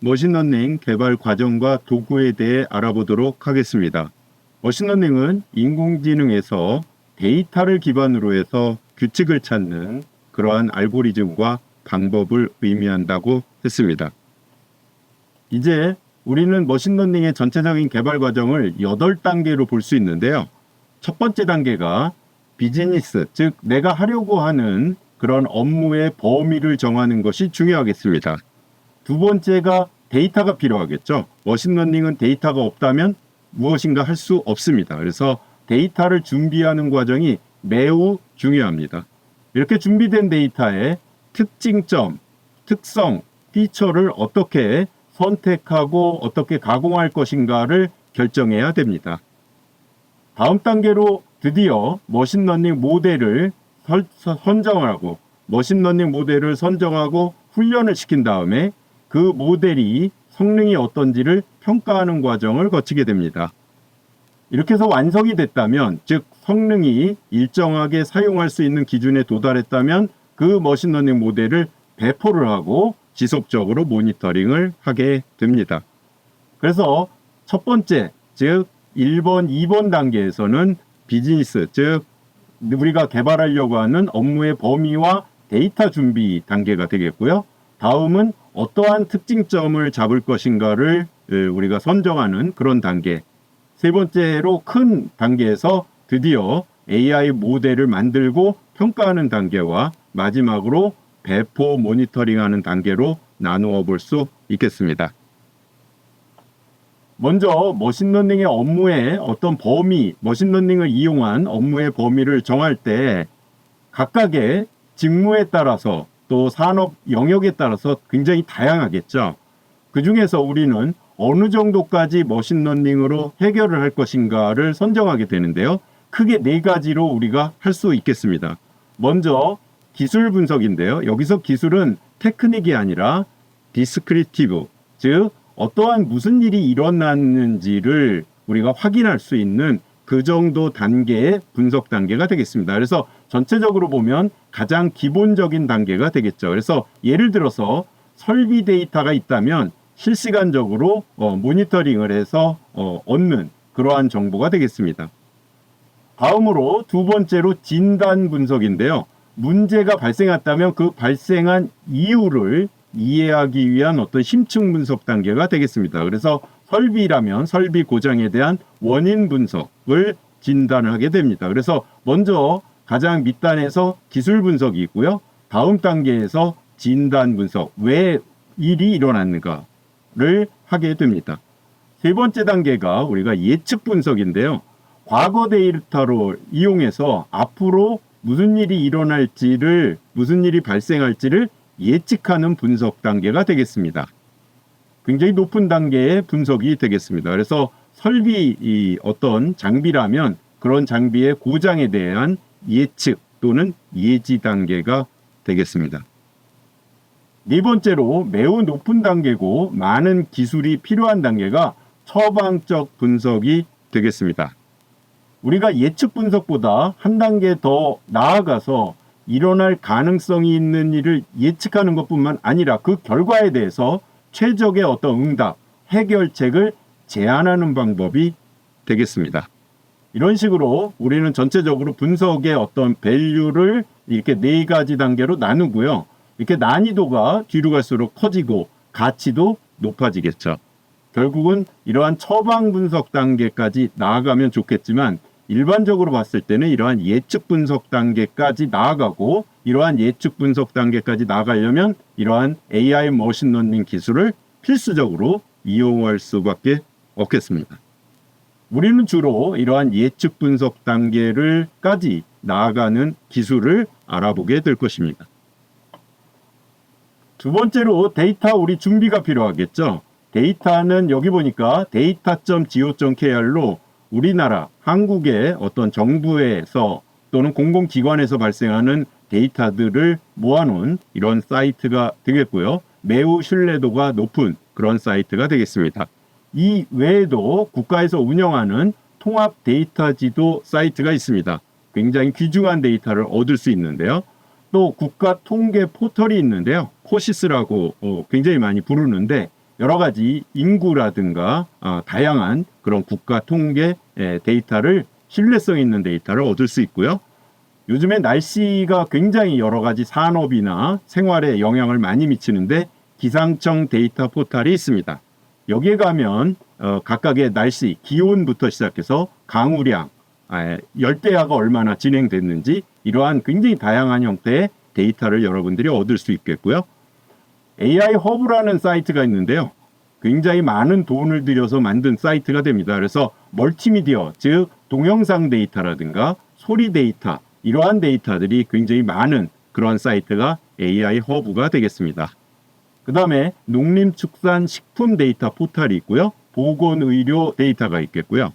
머신러닝 개발 과정과 도구에 대해 알아보도록 하겠습니다. 머신러닝은 인공지능에서 데이터를 기반으로 해서 규칙을 찾는 그러한 알고리즘과 방법을 의미한다고 했습니다. 이제 우리는 머신러닝의 전체적인 개발 과정을 8단계로 볼 수 있는데요. 첫 번째 단계가 비즈니스, 즉 내가 하려고 하는 그런 업무의 범위를 정하는 것이 중요하겠습니다. 두 번째가 데이터가 필요하겠죠. 머신러닝은 데이터가 없다면 무엇인가 할 수 없습니다. 그래서 데이터를 준비하는 과정이 매우 중요합니다. 이렇게 준비된 데이터의 특징점, 특성, 피처를 어떻게 선택하고 어떻게 가공할 것인가를 결정해야 됩니다. 다음 단계로 드디어 머신러닝 모델을 선정하고 머신러닝 모델을 선정하고 훈련을 시킨 다음에 그 모델이 성능이 어떤지를 평가하는 과정을 거치게 됩니다. 이렇게 해서 완성이 됐다면, 즉 성능이 일정하게 사용할 수 있는 기준에 도달했다면 그 머신러닝 모델을 배포를 하고 지속적으로 모니터링을 하게 됩니다. 그래서 첫 번째, 즉 1번, 2번 단계에서는 비즈니스, 즉 우리가 개발하려고 하는 업무의 범위와 데이터 준비 단계가 되겠고요. 다음은 어떠한 특징점을 잡을 것인가를 우리가 선정하는 그런 단계. 세 번째로 큰 단계에서 드디어 AI 모델을 만들고 평가하는 단계와 마지막으로 배포 모니터링하는 단계로 나누어 볼 수 있겠습니다. 먼저 머신러닝의 업무의 어떤 범위, 머신러닝을 이용한 업무의 범위를 정할 때 각각의 직무에 따라서 또 산업 영역에 따라서 굉장히 다양하겠죠. 그 중에서 우리는 어느 정도까지 머신러닝으로 해결을 할 것인가를 선정하게 되는데요. 크게 4가지로 우리가 할 수 있겠습니다. 먼저 기술 분석인데요. 여기서 기술은 테크닉이 아니라 디스크리티브, 즉 어떠한 무슨 일이 일어났는지를 우리가 확인할 수 있는 그 정도 단계의 분석 단계가 되겠습니다. 그래서 전체적으로 보면 가장 기본적인 단계가 되겠죠. 그래서 예를 들어서 설비 데이터가 있다면 실시간적으로 모니터링을 해서 얻는 그러한 정보가 되겠습니다. 다음으로 두 번째로 진단 분석인데요. 문제가 발생했다면 그 발생한 이유를 이해하기 위한 어떤 심층 분석 단계가 되겠습니다. 그래서 설비라면 설비 고장에 대한 원인 분석을 진단하게 됩니다. 그래서 먼저 가장 밑단에서 기술 분석이 있고요. 다음 단계에서 진단 분석, 왜 일이 일어났는가를 하게 됩니다. 세 번째 단계가 우리가 예측 분석인데요. 과거 데이터로 이용해서 앞으로 무슨 일이 일어날지를, 무슨 일이 발생할지를 예측하는 분석 단계가 되겠습니다. 굉장히 높은 단계의 분석이 되겠습니다. 그래서 설비 어떤 장비라면 그런 장비의 고장에 대한 예측 또는 예지 단계가 되겠습니다. 네 번째로 매우 높은 단계고 많은 기술이 필요한 단계가 처방적 분석이 되겠습니다. 우리가 예측 분석보다 한 단계 더 나아가서 일어날 가능성이 있는 일을 예측하는 것뿐만 아니라 그 결과에 대해서 최적의 어떤 응답, 해결책을 제안하는 방법이 되겠습니다. 이런 식으로 우리는 전체적으로 분석의 어떤 밸류를 이렇게 4가지 단계로 나누고요. 이렇게 난이도가 뒤로 갈수록 커지고 가치도 높아지겠죠. 결국은 이러한 처방 분석 단계까지 나아가면 좋겠지만 일반적으로 봤을 때는 이러한 예측 분석 단계까지 나아가고 이러한 예측 분석 단계까지 나아가려면 이러한 AI 머신러닝 기술을 필수적으로 이용할 수밖에 없겠습니다. 우리는 주로 이러한 예측 분석 단계를까지 나아가는 기술을 알아보게 될 것입니다. 두 번째로 데이터 우리 준비가 필요하겠죠. 데이터는 여기 보니까 data.go.kr로 우리나라, 한국의 어떤 정부에서 또는 공공기관에서 발생하는 데이터들을 모아놓은 이런 사이트가 되겠고요. 매우 신뢰도가 높은 그런 사이트가 되겠습니다. 이 외에도 국가에서 운영하는 통합 데이터 지도 사이트가 있습니다. 굉장히 귀중한 데이터를 얻을 수 있는데요. 또 국가 통계 포털이 있는데요. 코시스라고 굉장히 많이 부르는데 여러 가지 인구라든가 다양한 그런 국가 통계 데이터를 신뢰성 있는 데이터를 얻을 수 있고요. 요즘에 날씨가 굉장히 여러 가지 산업이나 생활에 영향을 많이 미치는데 기상청 데이터 포털이 있습니다. 여기에 가면 각각의 날씨, 기온부터 시작해서 강우량, 열대야가 얼마나 진행됐는지 이러한 굉장히 다양한 형태의 데이터를 여러분들이 얻을 수 있겠고요. AI 허브라는 사이트가 있는데요. 굉장히 많은 돈을 들여서 만든 사이트가 됩니다. 그래서 멀티미디어, 즉 동영상 데이터라든가 소리 데이터, 이러한 데이터들이 굉장히 많은 그러한 사이트가 AI 허브가 되겠습니다. 그 다음에 농림축산식품 데이터 포털이 있고요. 보건의료 데이터가 있겠고요.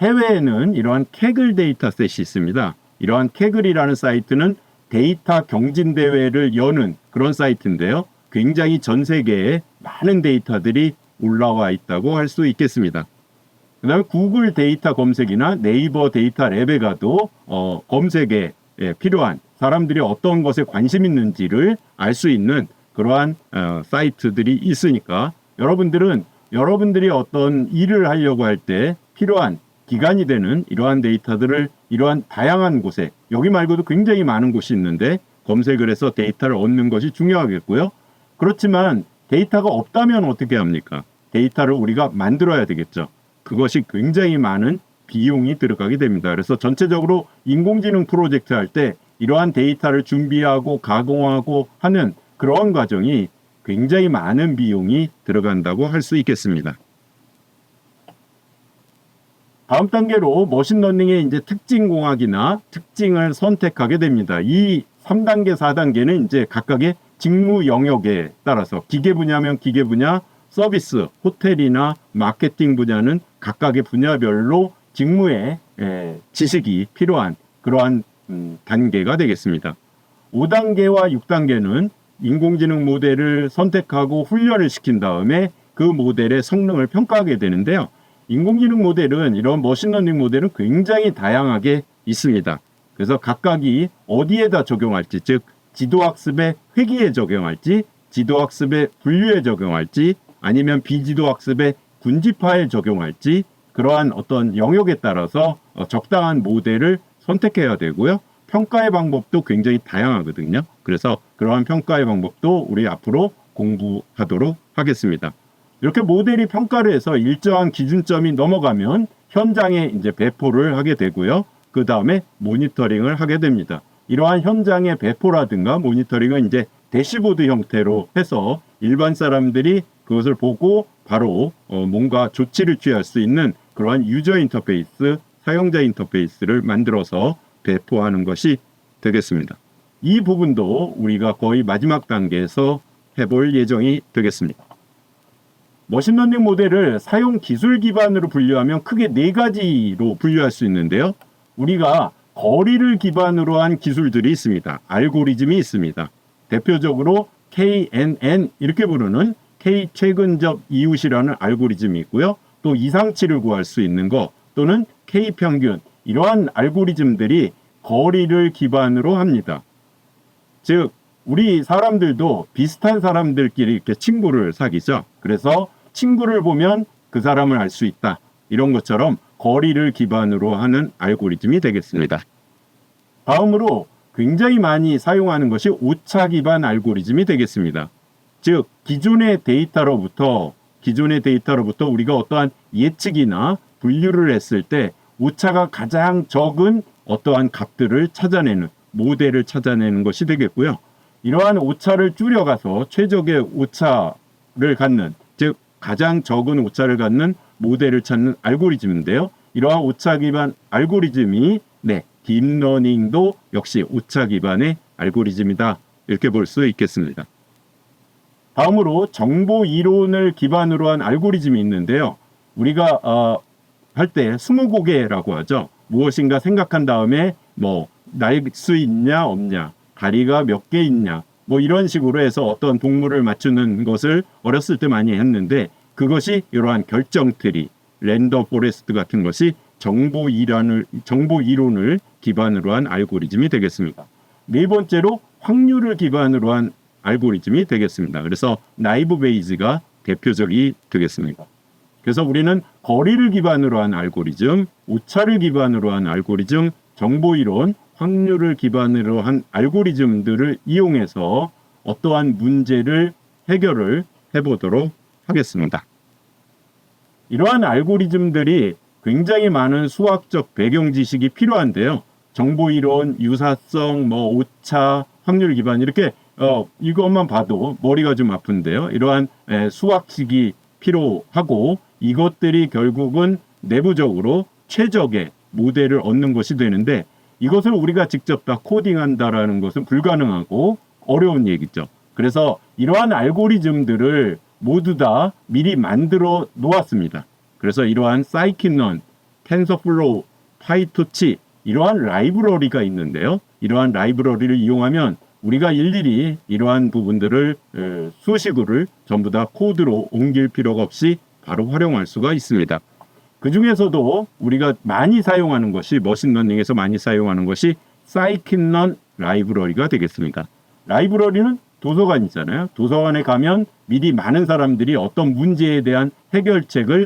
해외에는 이러한 캐글 데이터셋이 있습니다. 이러한 캐글이라는 사이트는 데이터 경진대회를 여는 그런 사이트인데요. 굉장히 전 세계에 많은 데이터들이 올라와 있다고 할 수 있겠습니다. 그 다음에 구글 데이터 검색이나 네이버 데이터 랩에 가도 검색에 필요한 사람들이 어떤 것에 관심 있는지를 알 수 있는 그러한 사이트들이 있으니까 여러분들이 어떤 일을 하려고 할 때 필요한 기반이 되는 이러한 데이터들을 이러한 다양한 곳에, 여기 말고도 굉장히 많은 곳이 있는데 검색을 해서 데이터를 얻는 것이 중요하겠고요. 그렇지만 데이터가 없다면 어떻게 합니까? 데이터를 우리가 만들어야 되겠죠. 그것이 굉장히 많은 비용이 들어가게 됩니다. 그래서 전체적으로 인공지능 프로젝트 할 때 이러한 데이터를 준비하고 가공하고 하는 그런 과정이 굉장히 많은 비용이 들어간다고 할 수 있겠습니다. 다음 단계로 머신러닝의 이제 특징공학이나 특징을 선택하게 됩니다. 이 3단계, 4단계는 이제 각각의 직무 영역에 따라서 기계 분야면 기계 분야, 서비스, 호텔이나 마케팅 분야는 각각의 분야별로 직무의 지식이 필요한 그러한 단계가 되겠습니다. 5단계와 6단계는 인공지능 모델을 선택하고 훈련을 시킨 다음에 그 모델의 성능을 평가하게 되는데요. 인공지능 모델은 이런 머신러닝 모델은 굉장히 다양하게 있습니다. 그래서 각각이 어디에다 적용할지, 즉 지도학습의 회귀에 적용할지, 지도학습의 분류에 적용할지, 아니면 비지도학습의 군집화에 적용할지 그러한 어떤 영역에 따라서 적당한 모델을 선택해야 되고요. 평가의 방법도 굉장히 다양하거든요. 그래서 그러한 평가의 방법도 우리 앞으로 공부하도록 하겠습니다. 이렇게 모델이 평가를 해서 일정한 기준점이 넘어가면 현장에 이제 배포를 하게 되고요. 그 다음에 모니터링을 하게 됩니다. 이러한 현장의 배포라든가 모니터링은 이제 대시보드 형태로 해서 일반 사람들이 그것을 보고 바로 뭔가 조치를 취할 수 있는 그러한 유저 인터페이스, 사용자 인터페이스를 만들어서 배포하는 것이 되겠습니다. 이 부분도 우리가 거의 마지막 단계에서 해볼 예정이 되겠습니다. 머신러닝 모델을 사용 기술 기반으로 분류하면 크게 4가지로 분류할 수 있는데요. 우리가 거리를 기반으로 한 기술들이 있습니다. 알고리즘이 있습니다. 대표적으로 KNN 이렇게 부르는 K 최근접 이웃이라는 알고리즘이 있고요. 또 이상치를 구할 수 있는 거 또는 K 평균 이러한 알고리즘들이 거리를 기반으로 합니다. 즉 우리 사람들도 비슷한 사람들끼리 이렇게 친구를 사귀죠. 그래서 친구를 보면 그 사람을 알 수 있다. 이런 것처럼 거리를 기반으로 하는 알고리즘이 되겠습니다. 다음으로 굉장히 많이 사용하는 것이 오차 기반 알고리즘이 되겠습니다. 즉 기존의 데이터로부터 우리가 어떠한 예측이나 분류를 했을 때 오차가 가장 적은 어떠한 값들을 찾아내는 모델을 찾아내는 것이 되겠고요. 이러한 오차를 줄여가서 최적의 오차를 갖는, 즉 가장 적은 오차를 갖는 모델을 찾는 알고리즘인데요. 이러한 오차 기반 알고리즘이 딥러닝도 역시 오차 기반의 알고리즘이다. 이렇게 볼 수 있겠습니다. 다음으로 정보 이론을 기반으로 한 알고리즘이 있는데요. 우리가 할 때 스무고개라고 하죠. 무엇인가 생각한 다음에 날 수 있냐 없냐, 다리가 몇 개 있냐, 이런 식으로 해서 어떤 동물을 맞추는 것을 어렸을 때 많이 했는데 그것이 이러한 결정트리, 랜덤 포레스트 같은 것이 정보 이론을 기반으로 한 알고리즘이 되겠습니다. 네 번째로 확률을 기반으로 한 알고리즘이 되겠습니다. 그래서 나이브 베이즈가 대표적이 되겠습니다. 그래서 우리는 거리를 기반으로 한 알고리즘, 오차를 기반으로 한 알고리즘, 정보이론, 확률을 기반으로 한 알고리즘들을 이용해서 어떠한 문제를 해결을 해보도록 하겠습니다. 이러한 알고리즘들이 굉장히 많은 수학적 배경 지식이 필요한데요. 정보이론, 유사성, 오차, 확률 기반 이렇게 이것만 봐도 머리가 좀 아픈데요. 이러한 수학식이 필요하고 이것들이 결국은 내부적으로 최적의 모델을 얻는 것이 되는데 이것을 우리가 직접 다 코딩한다라는 것은 불가능하고 어려운 얘기죠. 그래서 이러한 알고리즘들을 모두 다 미리 만들어 놓았습니다. 그래서 이러한 사이킨런, 텐서플로우, 파이토치 이러한 라이브러리가 있는데요. 이러한 라이브러리를 이용하면 우리가 일일이 이러한 부분들을 수식어를 전부 다 코드로 옮길 필요가 없이 바로 활용할 수가 있습니다. 그 중에서도 우리가 많이 사용하는 것이 머신러닝에서 많이 사용하는 것이 사이킨런 라이브러리가 되겠습니다. 라이브러리는 도서관 있잖아요. 도서관에 가면 미리 많은 사람들이 어떤 문제에 대한 해결책을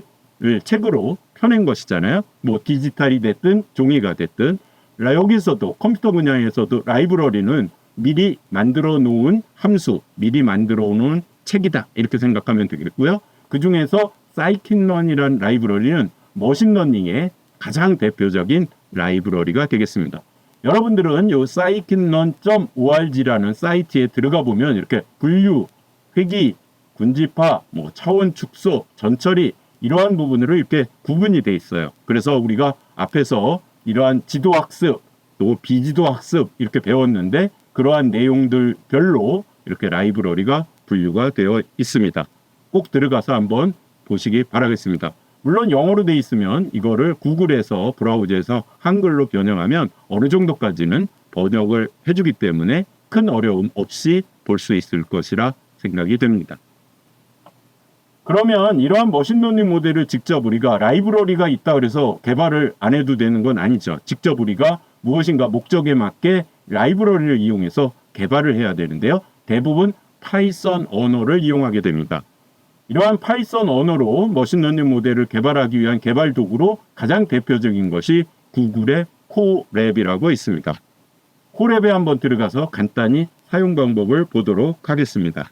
책으로 펴낸 것이잖아요. 디지털이 됐든 종이가 됐든 여기서도 컴퓨터 분야에서도 라이브러리는 미리 만들어 놓은 함수, 미리 만들어 놓은 책이다 이렇게 생각하면 되겠고요. 그 중에서 사이킨런이라는 라이브러리는 머신러닝의 가장 대표적인 라이브러리가 되겠습니다. 여러분들은 이 scikit-learn.org라는 사이트에 들어가 보면 이렇게 분류, 회귀, 군집화, 차원 축소, 전처리 이러한 부분으로 이렇게 구분이 돼 있어요. 그래서 우리가 앞에서 이러한 지도학습, 또 비지도학습 이렇게 배웠는데 그러한 내용들별로 이렇게 라이브러리가 분류가 되어 있습니다. 꼭 들어가서 한번 보시기 바라겠습니다. 물론 영어로 돼 있으면 이거를 구글에서 브라우저에서 한글로 변형하면 어느 정도까지는 번역을 해주기 때문에 큰 어려움 없이 볼 수 있을 것이라 생각이 됩니다. 그러면 이러한 머신러닝 모델을 직접 우리가 라이브러리가 있다 그래서 개발을 안 해도 되는 건 아니죠. 직접 우리가 무엇인가 목적에 맞게 라이브러리를 이용해서 개발을 해야 되는데요. 대부분 파이썬 언어를 이용하게 됩니다. 이러한 파이썬 언어로 머신러닝 모델을 개발하기 위한 개발 도구로 가장 대표적인 것이 구글의 코랩이라고 있습니다. 코랩에 한번 들어가서 간단히 사용 방법을 보도록 하겠습니다.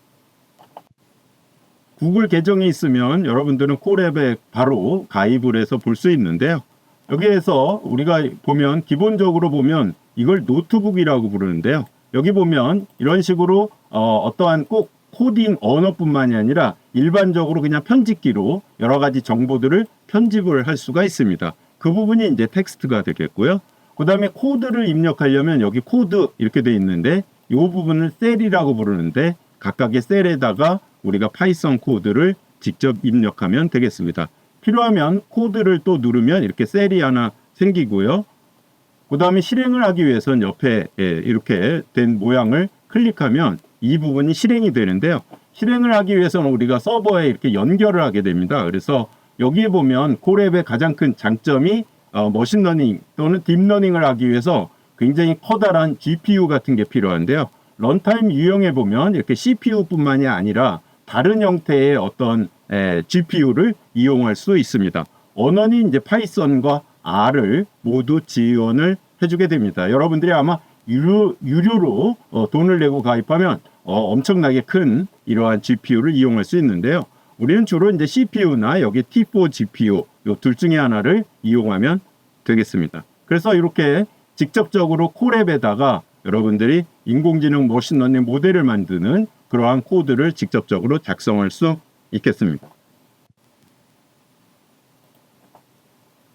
구글 계정이 있으면 여러분들은 코랩에 바로 가입을 해서 볼 수 있는데요. 여기에서 우리가 보면 기본적으로 보면 이걸 노트북이라고 부르는데요. 여기 보면 이런 식으로 어떠한 꼭 코딩 언어뿐만이 아니라 일반적으로 그냥 편집기로 여러 가지 정보들을 편집을 할 수가 있습니다. 그 부분이 이제 텍스트가 되겠고요. 그 다음에 코드를 입력하려면 여기 코드 이렇게 돼 있는데 이 부분을 셀이라고 부르는데 각각의 셀에다가 우리가 파이썬 코드를 직접 입력하면 되겠습니다. 필요하면 코드를 또 누르면 이렇게 셀이 하나 생기고요. 그 다음에 실행을 하기 위해서는 옆에 이렇게 된 모양을 클릭하면 이 부분이 실행이 되는데요. 실행을 하기 위해서는 우리가 서버에 이렇게 연결을 하게 됩니다. 그래서 여기에 보면 코랩의 가장 큰 장점이 머신러닝 또는 딥러닝을 하기 위해서 굉장히 커다란 GPU 같은 게 필요한데요. 런타임 유형에 보면 이렇게 CPU뿐만이 아니라 다른 형태의 어떤 GPU를 이용할 수 있습니다. 언어는 이제 파이썬과 R을 모두 지원을 해주게 됩니다. 여러분들이 아마 유료로 돈을 내고 가입하면 엄청나게 큰 이러한 GPU를 이용할 수 있는데요. 우리는 주로 이제 CPU나 여기 T4 GPU 이 둘 중에 하나를 이용하면 되겠습니다. 그래서 이렇게 직접적으로 코랩에다가 여러분들이 인공지능 머신러닝 모델을 만드는 그러한 코드를 직접적으로 작성할 수 있겠습니다.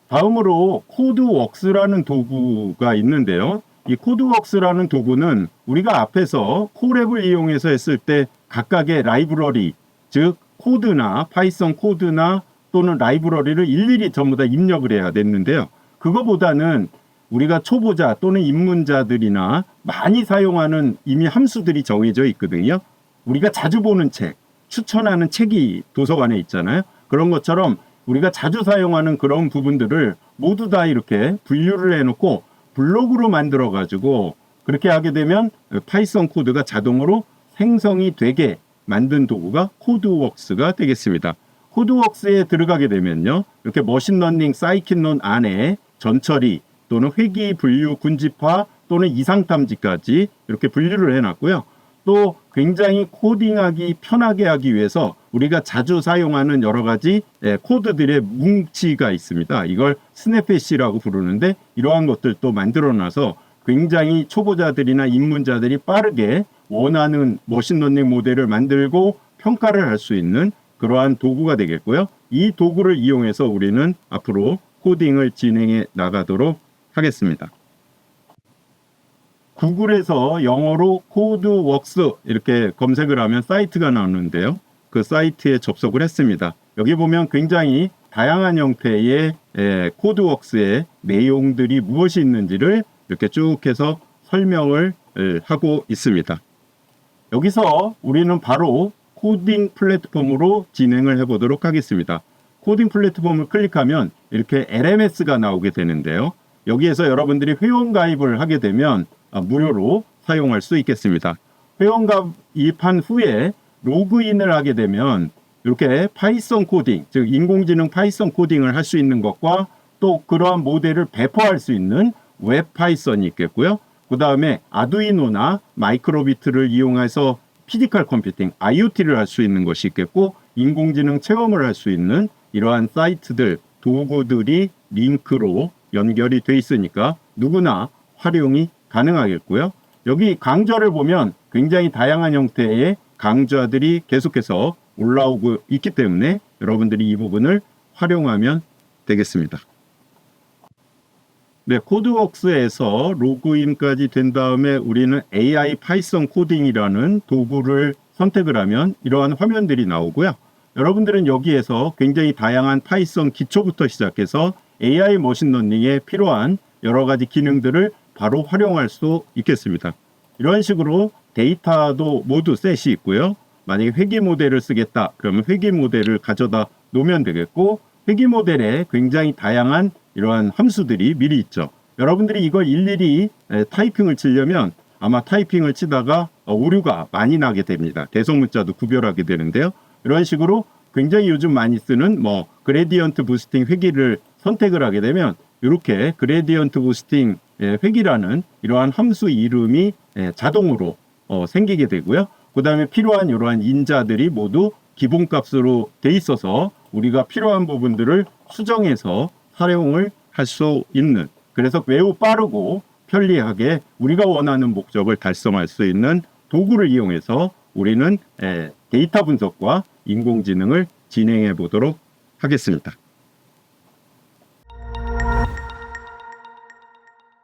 다음으로 코드웍스라는 도구가 있는데요. 이 코드웍스라는 도구는 우리가 앞에서 코랩을 이용해서 했을 때 각각의 라이브러리, 즉 코드나 파이썬 코드나 또는 라이브러리를 일일이 전부 다 입력을 해야 됐는데요. 그거보다는 우리가 초보자 또는 입문자들이나 많이 사용하는 이미 함수들이 정해져 있거든요. 우리가 자주 보는 책, 추천하는 책이 도서관에 있잖아요. 그런 것처럼 우리가 자주 사용하는 그런 부분들을 모두 다 이렇게 분류를 해놓고 블록으로 만들어 가지고 그렇게 하게 되면 파이썬 코드가 자동으로 생성이 되게 만든 도구가 코드웍스가 되겠습니다. 코드웍스에 들어가게 되면요, 이렇게 머신러닝 사이킷론 안에 전처리 또는 회귀, 분류, 군집화 또는 이상탐지까지 이렇게 분류를 해놨고요. 또 굉장히 코딩하기 편하게 하기 위해서 우리가 자주 사용하는 여러 가지 코드들의 뭉치가 있습니다. 이걸 스냅헵이라고 부르는데 이러한 것들도 만들어놔서 굉장히 초보자들이나 입문자들이 빠르게 원하는 머신러닝 모델을 만들고 평가를 할 수 있는 그러한 도구가 되겠고요. 이 도구를 이용해서 우리는 앞으로 코딩을 진행해 나가도록 하겠습니다. 구글에서 영어로 코드웍스 이렇게 검색을 하면 사이트가 나오는데요. 그 사이트에 접속을 했습니다. 여기 보면 굉장히 다양한 형태의 코드웍스의 내용들이 무엇이 있는지를 이렇게 쭉 해서 설명을 하고 있습니다. 여기서 우리는 바로 코딩 플랫폼으로 진행을 해보도록 하겠습니다. 코딩 플랫폼을 클릭하면 이렇게 LMS가 나오게 되는데요. 여기에서 여러분들이 회원 가입을 하게 되면 무료로 사용할 수 있겠습니다. 회원 가입한 후에 로그인을 하게 되면 이렇게 파이썬 코딩, 즉 인공지능 파이썬 코딩을 할 수 있는 것과 또 그러한 모델을 배포할 수 있는 웹 파이썬이 있겠고요. 그 다음에 아두이노나 마이크로비트를 이용해서 피지컬 컴퓨팅, IoT를 할 수 있는 것이 있겠고, 인공지능 체험을 할 수 있는 이러한 사이트들, 도구들이 링크로 연결이 돼 있으니까 누구나 활용이 가능하겠고요. 여기 강좌를 보면 굉장히 다양한 형태의 강좌들이 계속해서 올라오고 있기 때문에 여러분들이 이 부분을 활용하면 되겠습니다. 네, 코드웍스에서 로그인까지 된 다음에 우리는 AI 파이썬 코딩이라는 도구를 선택을 하면 이러한 화면들이 나오고요. 여러분들은 여기에서 굉장히 다양한 파이썬 기초부터 시작해서 AI 머신러닝에 필요한 여러 가지 기능들을 바로 활용할 수 있겠습니다. 이런 식으로 데이터도 모두 셋이 있고요. 만약에 회귀 모델을 쓰겠다 그러면 회귀 모델을 가져다 놓으면 되겠고, 회귀 모델에 굉장히 다양한 이러한 함수들이 미리 있죠. 여러분들이 이걸 일일이 타이핑을 치려면 아마 타이핑을 치다가 오류가 많이 나게 됩니다. 대소문자도 구별하게 되는데요. 이런 식으로 굉장히 요즘 많이 쓰는 그레디언트 부스팅 회귀를 선택을 하게 되면 이렇게 그레디언트 부스팅 회귀라는 이러한 함수 이름이 자동으로 생기게 되고요. 그 다음에 필요한 이러한 인자들이 모두 기본값으로 돼 있어서 우리가 필요한 부분들을 수정해서 활용을 할 수 있는, 그래서 매우 빠르고 편리하게 우리가 원하는 목적을 달성할 수 있는 도구를 이용해서 우리는 데이터 분석과 인공지능을 진행해 보도록 하겠습니다.